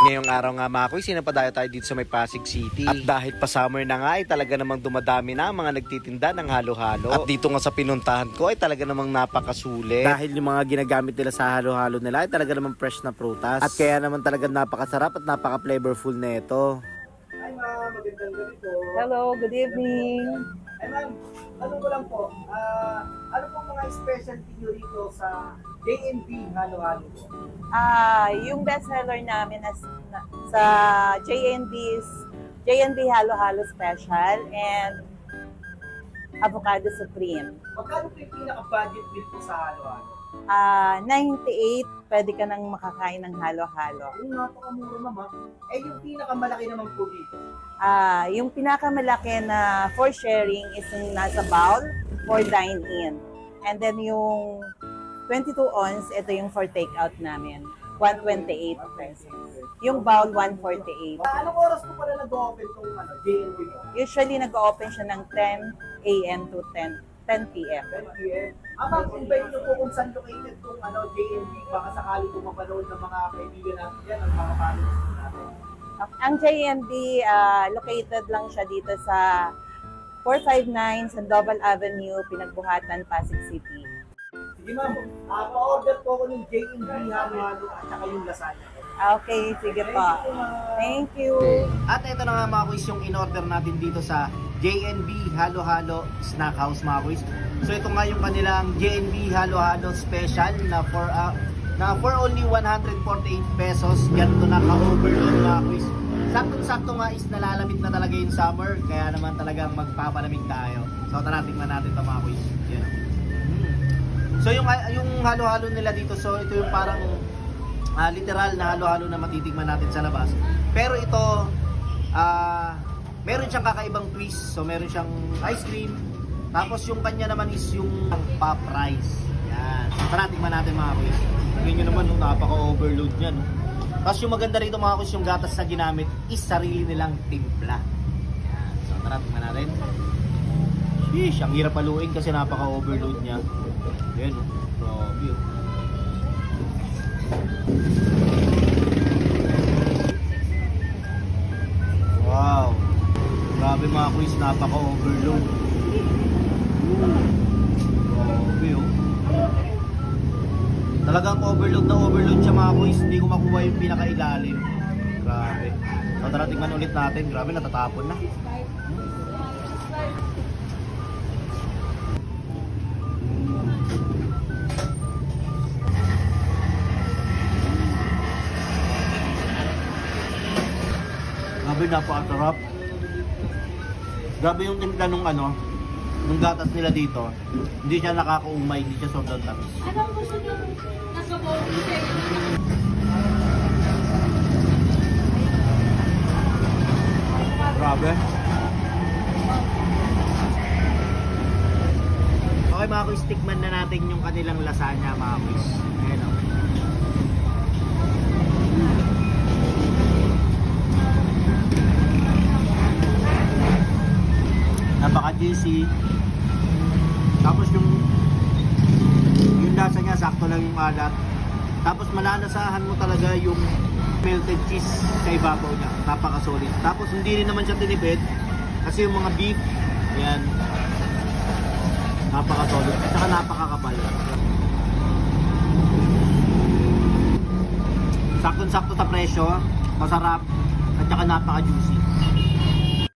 Ngayong araw nga mga kuy, sinapadayo tayo dito sa may Pasig City. At dahil pa summer na nga ay talaga namang dumadami na ang mga nagtitinda ng halo-halo. At dito nga sa pinuntahan ko ay talaga namang napakasulit. Dahil yung mga ginagamit nila sa halo-halo nila ay talaga namang fresh na prutas. At kaya naman talaga napakasarap at napaka-flavorful na ito. Hi ma'am, magandang gabi po. Hello, good evening. Ay ma'am, tanong ko lang po, ano pong mga specialty nyo rito sa J&B halo-halo po? Yung bestseller namin sa J&B is J&B Halo-Halo Special and Avocado Supreme. Magkano po yung pinaka-budget bill po sa halo-halo? 98, pwede ka nang makakain ng halo-halo. Yung napakamura ma'am. Yung pinakamalaki naman po dito? Yung pinakamalaki na for sharing is yung nasa bowl for dine-in. And then yung 22 ounce, ito yung for take-out namin. 128 pesos. Yung bowl, 148. Anong oras po pala nag-open itong J&B po? Usually, nag-open siya ng 10 a.m. to 10 p.m. 10 p.m. Ma'am, invite nyo po kung saan located itong J&B. Baka sakali po mapanood ng mga kaibigan natin yan, ng mga followers natin. Ang J&B, located lang siya dito sa 459 Sandoval Avenue, Pinagbuhatan, Pasig City. Sige ma'am, pa-order po ako ng J&B halo-halo at saka yung lasagna. Okay, sige po. Thank you. At ito na nga mga kuys yung in-order natin dito sa J&B Halo-Halo Snack House mga kuys. So ito nga yung kanilang J&B Halo-Halo Special na for only 148 pesos. Ganito na ka-overload mga kuys. Saktong-sakto nga is nalalamig na talaga yung summer, kaya naman talagang magpapalamig tayo. So tara, tingnan natin ito mga kuys. Yan. So yung halo-halo nila dito, so ito yung parang literal na halo-halo na matitigman natin sa labas. Pero ito, meron siyang kakaibang twist. So meron siyang ice cream. Tapos yung kanya naman is yung pop rice. Yan. So tara, tingnan natin mga kuys. Tingnan nyo naman, napaka-overload niya. No? Tapos yung maganda rito mga kuys, yung gatas na ginamit is sarili nilang timpla. Yan. So tara, tingnan natin. Sheesh, ang hirap paluin kasi napaka-overload niya. Yan, no? Grabe, oh. Wow. Grabe mga kuys, napaka-overload. Grabe, oh. Talagang overload na overload siya mga kuys. Hindi ko makuha yung pinakailalim. Grabe. So tara, tingnan ulit natin. Grabe, natatapon na. Grabe, napakasarap. Grabe yung timpla nung nung gatas nila dito. Hindi siya nakakaumay, hindi siya sobrang tamis. Anong gusto nyo nasa coffee? Grabe. Okay mga kuys, tikman na natin yung kanilang lasagna mga kuys. Ayan o. Napaka-juicy. Tapos yung lasa niya, sakto lang yung alat. Tapos malalasahan mo talaga yung melted cheese sa ibabaw niya. Napaka-solid. Tapos hindi rin naman siya tinipid kasi yung mga beef, yan, napaka-solid. At saka napaka-kapal. Sakto-sakto sa presyo, masarap, at saka napaka-juicy.